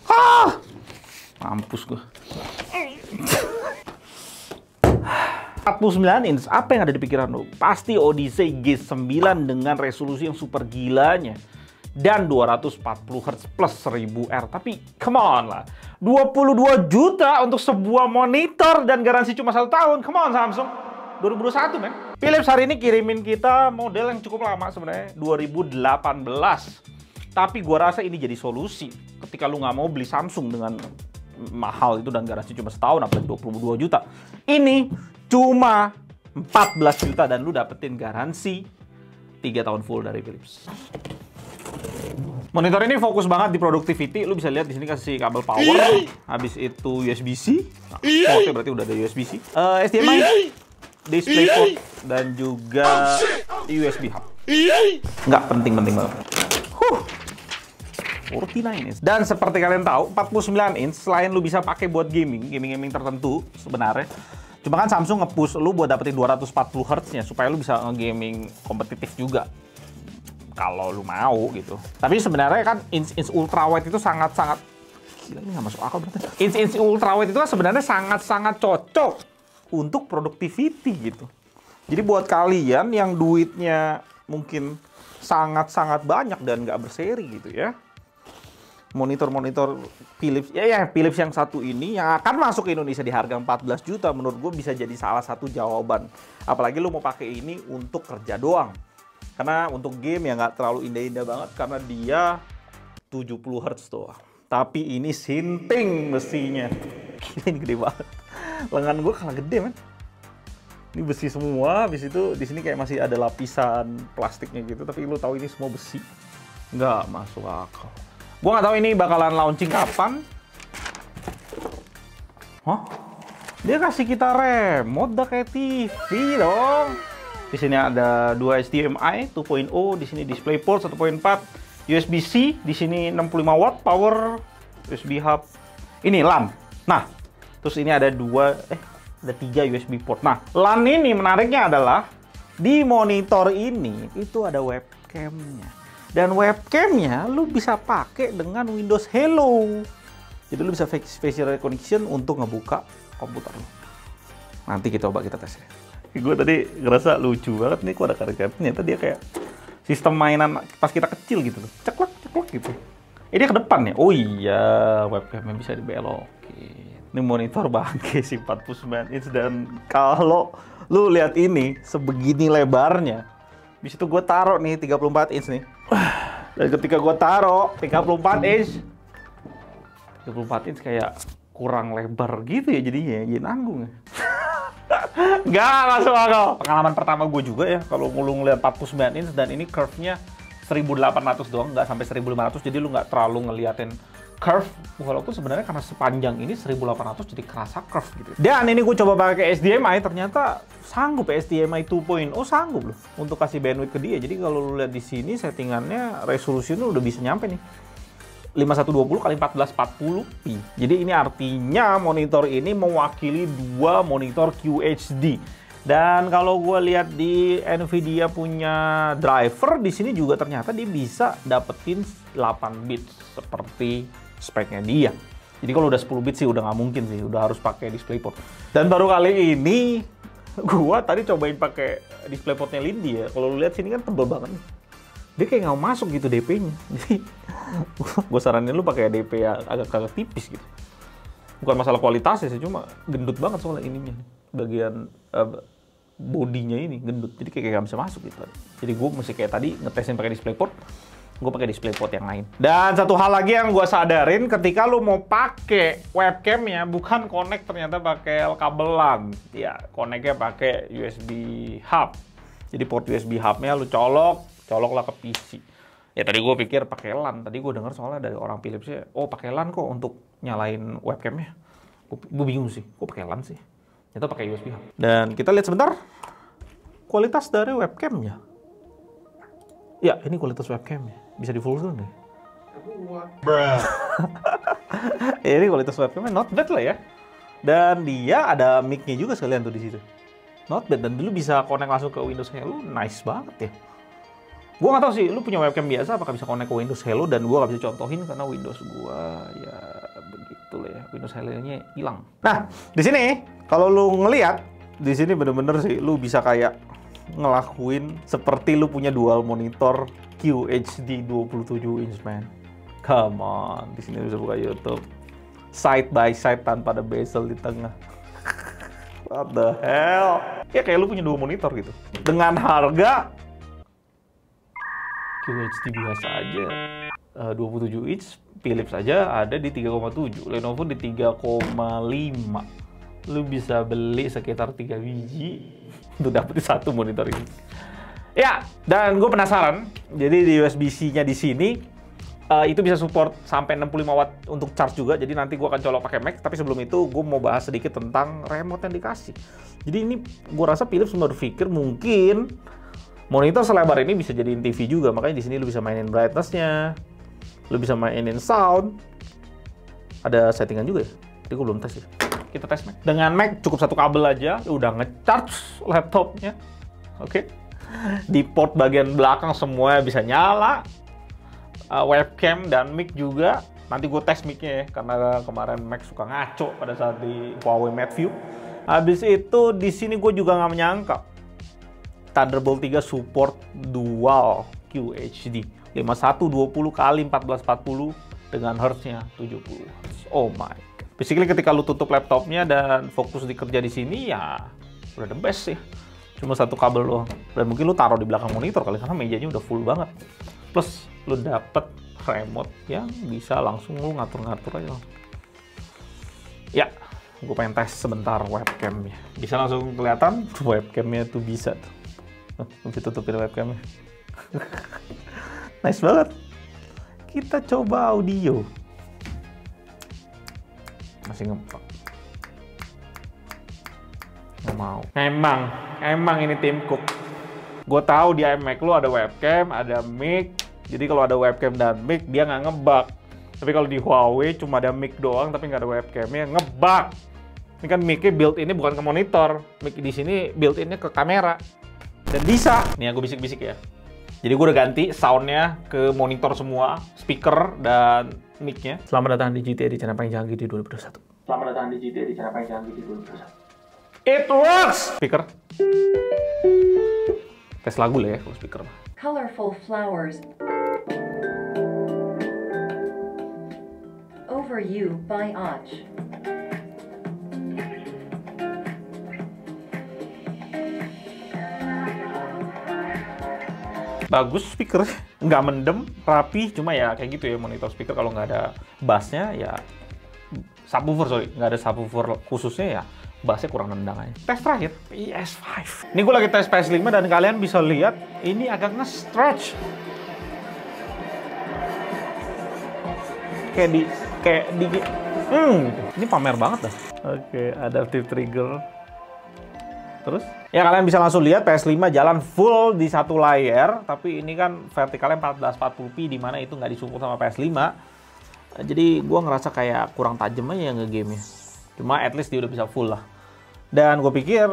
Hah! Mampus gua. 49 inch, apa yang ada di pikiran lo? Pasti Odyssey G9 dengan resolusi yang super gilanya. Dan 240 Hz plus 1000R. Tapi come on lah. 22 juta untuk sebuah monitor dan garansi cuma 1 tahun. Come on Samsung. 2021 men. Philips hari ini kirimin kita model yang cukup lama sebenarnya. 2018. Tapi gua rasa ini jadi solusi. Ketika lu nggak mau beli Samsung dengan mahal itu dan garansi cuma setahun, apalagi 22 juta. Ini cuma 14 juta dan lu dapetin garansi 3 tahun full dari Philips. Monitor ini fokus banget di productivity. Lu bisa lihat di sini kasih kabel power, habis itu USB-C. Portnya berarti udah ada USB-C. HDMI, DisplayPort dan juga USB hub. Nggak penting-penting banget. 49 inch. Dan seperti kalian tahu, 49 inch selain lu bisa pakai buat gaming tertentu sebenarnya. Cuma kan Samsung nge-push lu buat dapetin 240 Hz-nya supaya lu bisa nge-gaming kompetitif juga. Kalau lu mau gitu. Tapi sebenarnya kan inch ultrawide itu sangat-sangat gila, ini nggak masuk akal berarti. Inch ultrawide itu sebenarnya sangat-sangat cocok untuk productivity gitu. Jadi buat kalian yang duitnya mungkin sangat-sangat banyak dan nggak berseri gitu ya. Monitor Philips, Philips yang satu ini yang akan masuk ke Indonesia di harga 14 juta menurut gue bisa jadi salah satu jawaban. Apalagi lu mau pakai ini untuk kerja doang. Karena untuk game ya nggak terlalu indah-indah banget karena dia 70 Hz doang. Tapi ini sinting besinya. Gila, ini gede banget. Lengan gue kalah gede men. Ini besi semua, habis itu di sini kayak masih ada lapisan plastiknya gitu, tapi lu tahu ini semua besi. Nggak masuk akal. Gua nggak tahu ini bakalan launching kapan. Hah? Dia kasih kita remote dah kayak TV dong. Di sini ada 2 HDMI 2.0, di sini DisplayPort 1.4, USB-C, di sini 65 watt power, USB hub. Ini LAN. Nah, terus ini ada 3 USB port. Nah, LAN ini menariknya adalah di monitor ini itu ada webcamnya. Dan webcamnya lu bisa pakai dengan Windows Hello. Jadi lu bisa facial recognition untuk ngebuka komputer lu. Nanti kita coba kita tes ya. Gue tadi ngerasa lucu banget nih, kok ada karakter. Ternyata dia kayak sistem mainan pas kita kecil gitu loh. Ceklek gitu. Ini ke depan ya. Oh iya, webcamnya bisa dibelokin. Ini monitor bangke sih 49 inch dan kalau lu lihat ini sebegini lebarnya. Di situ gue taruh nih 34 inch nih. Dan ketika gue taruh 34 inch kayak kurang lebar gitu ya jadinya, jadi nanggung ya. Nggak masuk akal. Pengalaman pertama gue juga ya kalau lu ngeliat 49 inch dan ini curve-nya 1800 doang, nggak sampai 1500, jadi lu nggak terlalu ngeliatin curve, walaupun sebenarnya karena sepanjang ini 1800 jadi kerasa curve gitu. Dan ini gue coba pakai HDMI, ternyata sanggup HDMI 2.0 sanggup loh untuk kasih bandwidth ke dia. Jadi kalau lu lihat di sini settingannya resolusinya udah bisa nyampe nih 5120 x 1440p. Jadi ini artinya monitor ini mewakili 2 monitor QHD. Dan kalau gue lihat di Nvidia punya driver di sini juga ternyata dia bisa dapetin 8 bit seperti speknya dia. Jadi kalau udah 10 bit sih udah nggak mungkin sih, udah harus pakai DisplayPort. Dan baru kali ini gua tadi cobain pakai DisplayPortnya Lindy ya. Kalau lu lihat sini kan tebel banget nih. Dia kayak nggak masuk gitu DP-nya. Jadi gua saranin lu pakai DP yang agak tipis gitu. Bukan masalah kualitasnya sih, cuma gendut banget soalnya ininya. Bagian bodinya ini gendut, jadi kayak nggak bisa masuk gitu. Jadi gue mesti kayak tadi ngetesin pakai DisplayPort, gue pakai DisplayPort yang lain. Dan satu hal lagi yang gue sadarin, ketika lu mau pakai webcamnya bukan connect ternyata pakai kabel LAN, ya connectnya pakai USB hub. Jadi port USB hubnya lu coloklah ke PC. Ya tadi gue pikir pakai LAN, tadi gue dengar soalnya dari orang Philips ya, oh pakai LAN kok untuk nyalain webcamnya. Gue bingung sih, kok pakai LAN sih? Itu pakai USB hub. Dan kita lihat sebentar kualitas dari webcamnya. Ya, ini kualitas webcamnya. Bisa di full zoom deh. Ya, ini kualitas webcamnya not bad lah ya. Dan dia ada mic-nya juga sekalian tuh di situ. Not bad, dan dulu bisa connect langsung ke Windows Hello. Nice banget ya. Gua nggak tahu sih, lu punya webcam biasa apakah bisa connect ke Windows Hello, dan gua nggak bisa contohin karena Windows gua ya begitulah ya, Windows Hello-nya hilang. Nah, di sini kalau lu ngelihat di sini bener-bener sih lu bisa kayak ngelakuin seperti lu punya dual monitor QHD 27 inch, man. Come on, di sini bisa buka YouTube side by side tanpa ada bezel di tengah. What the hell? Ya kayak lu punya dua monitor gitu. Dengan harga QHD biasa aja 27 inch, Philips aja ada di 3,7, Lenovo di 3,5. Lu bisa beli sekitar 3 biji untuk dapetin satu monitor ini. Ya, dan gue penasaran. Jadi di USB-C-nya di sini itu bisa support sampai 65 watt untuk charge juga. Jadi nanti gue akan colok pakai Mac. Tapi sebelum itu gue mau bahas sedikit tentang remote yang dikasih. Jadi ini gue rasa Philips berpikir mungkin monitor selebar ini bisa jadiin TV juga. Makanya di sini lu bisa mainin brightness-nya, lu bisa mainin sound. Ada settingan juga ya. Jadi gue belum tes ya. Kita tes Mac. Dengan Mac cukup satu kabel aja udah nge-charge laptopnya. Oke. Di port bagian belakang semua bisa nyala. Webcam dan mic juga. Nanti gue tes mic-nya ya, karena kemarin Mac suka ngaco pada saat di Huawei MateView. Habis itu di sini gue juga nggak menyangka Thunderbolt 3 support dual QHD 5120 x 1440 dengan hertznya 70 Hz. Oh my god. Basically ketika lu tutup laptopnya dan fokus di kerja di sini ya udah the best sih. Cuma satu kabel doang. Dan mungkin lu taruh di belakang monitor kali karena mejanya udah full banget. Plus lu dapet remote yang bisa langsung lu ngatur-ngatur aja. Ya, gue pengen tes sebentar webcamnya. Bisa langsung kelihatan webcamnya tuh bisa tuh. Bisa tutupin webcamnya. Nice banget. Kita coba audio. Masih ngepak. Nggak mau. Emang ini Tim Cook. Gue tahu di iMac lu ada webcam, ada mic. Jadi kalau ada webcam dan mic dia nggak ngebug. Tapi kalau di Huawei cuma ada mic doang tapi nggak ada webcamnya, ngebug. Ini kan mic-nya built-in-nya bukan ke monitor. Mic di sini built-in-nya ke kamera. Dan bisa. Nih aku bisik-bisik ya. Jadi gue udah ganti sound-nya ke monitor semua, speaker dan mic-nya. Selamat datang di GTA di channel paling canggih di 2021. Selamat datang di GTA di channel paling canggih di 2021. It works! Speaker. Tes lagu lah ya kalau speaker. Colorful flowers. Over You by Och. Bagus speaker, nggak mendem, rapi, cuma ya kayak gitu ya monitor speaker kalau nggak ada bassnya ya subwoofer, nggak ada subwoofer khususnya ya bassnya kurang nendang aja. Tes terakhir, PS5. Ini gue lagi tes PS5 dan kalian bisa lihat ini agak nge-stretch. Ini pamer banget dah. Oke, adaptive trigger. Terus ya kalian bisa langsung lihat PS5 jalan full di satu layar, tapi ini kan vertikalnya 1440p di mana itu nggak disupport sama PS5. Jadi gua ngerasa kayak kurang tajam aja nge-game-nya. Cuma at least dia udah bisa full lah. Dan gue pikir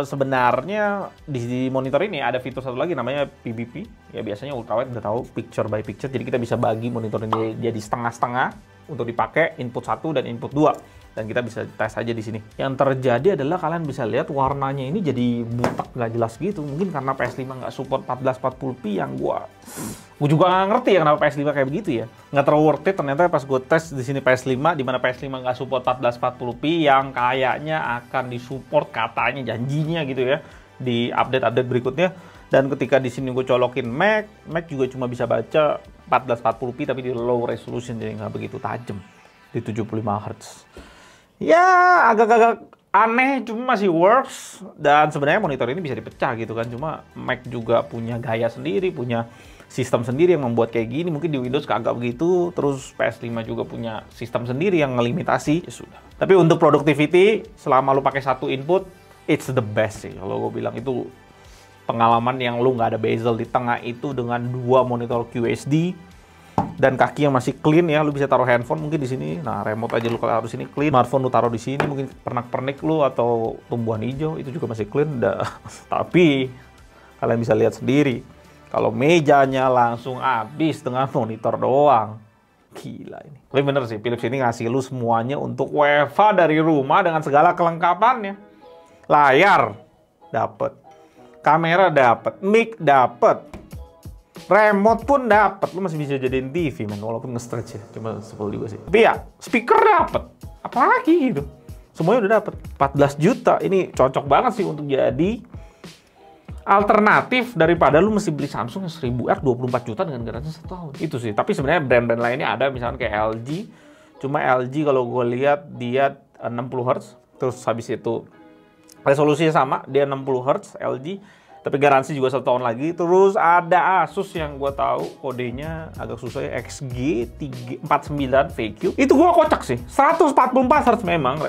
sebenarnya di monitor ini ada fitur satu lagi namanya PBP. Ya biasanya ultrawide udah tahu picture by picture. Jadi kita bisa bagi monitor ini jadi setengah-setengah untuk dipakai input 1 dan input 2. Dan kita bisa tes aja di sini. Yang terjadi adalah kalian bisa lihat warnanya ini jadi butek nggak jelas gitu. Mungkin karena PS5 nggak support 1440p yang gue juga nggak ngerti ya kenapa PS5 kayak begitu ya. Nggak terlalu worth it ternyata pas gue tes di sini PS5 di mana PS5 nggak support 1440p yang kayaknya akan disupport katanya janjinya gitu ya di update-update berikutnya. Dan ketika di sini gue colokin Mac juga cuma bisa baca 1440p tapi di low resolution jadi nggak begitu tajam di 75 Hz. Ya agak-agak aneh cuma masih works dan sebenarnya monitor ini bisa dipecah gitu kan, cuma Mac juga punya gaya sendiri, punya sistem sendiri yang membuat kayak gini. Mungkin di Windows kagak begitu, terus PS5 juga punya sistem sendiri yang ngelimitasi. Ya sudah. Tapi untuk productivity selama lu pakai satu input it's the best sih kalau gue bilang. Itu pengalaman yang lu nggak ada bezel di tengah itu dengan dua monitor QHD dan kaki yang masih clean ya. Lu bisa taruh handphone mungkin di sini. Nah, remote aja lu kalau harus ini clean. Smartphone lu taruh di sini, mungkin pernak-pernik lu atau tumbuhan hijau itu juga masih clean. Tapi kalian bisa lihat sendiri Kalau mejanya langsung habis dengan monitor doang. Gila ini. Tapi bener sih, Philips ini ngasih lu semuanya untuk WFH dari rumah dengan segala kelengkapannya. Layar dapet, kamera dapet, mic dapet, remote pun dapet. Lu masih bisa jadiin TV men, walaupun nge-stretch ya. Cuma sebel juga sih. Tapi ya, speaker dapet. Apalagi gitu. Semuanya udah dapet. 14 juta. Ini cocok banget sih untuk jadi alternatif daripada lu mesti beli Samsung yang 1000R 24 juta dengan garansi 1 tahun. Itu sih. Tapi sebenarnya brand-brand lainnya ada, misalnya kayak LG. Cuma LG kalau gue lihat dia 60 Hz, terus habis itu resolusinya sama, dia 60 Hz LG, tapi garansi juga 1 tahun lagi. Terus ada Asus yang gue tahu kodenya agak susah ya, XG349 VQ. Itu gue kocak sih. 144 Hz memang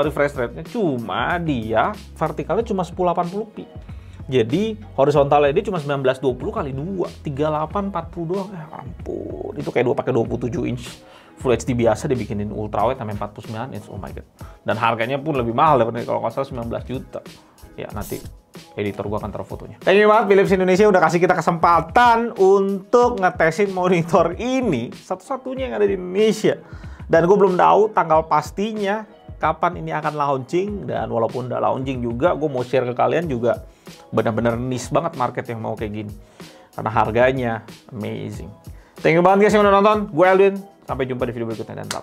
refresh rate-nya, cuma dia vertikalnya cuma 1080p. Jadi horizontalnya dia cuma 1920 kali 2, 3840 doang. Ya ampun, itu kayak pakai 27 inch Full HD biasa dibikinin ultrawide sampai 49 inch. Oh my god. Dan harganya pun lebih mahal daripada kalau nggak salah 19 juta. Ya nanti editor gua akan taruh fotonya. Thank you banget Philips Indonesia udah kasih kita kesempatan untuk ngetesin monitor ini, satu-satunya yang ada di Indonesia. Dan gue belum tahu tanggal pastinya kapan ini akan launching, dan walaupun udah launching juga, gue mau share ke kalian juga benar-benar niche banget market yang mau kayak gini. Karena harganya amazing. Thank you banget guys yang udah nonton. Gue Alvin. Sampai jumpa di video berikutnya dan bye.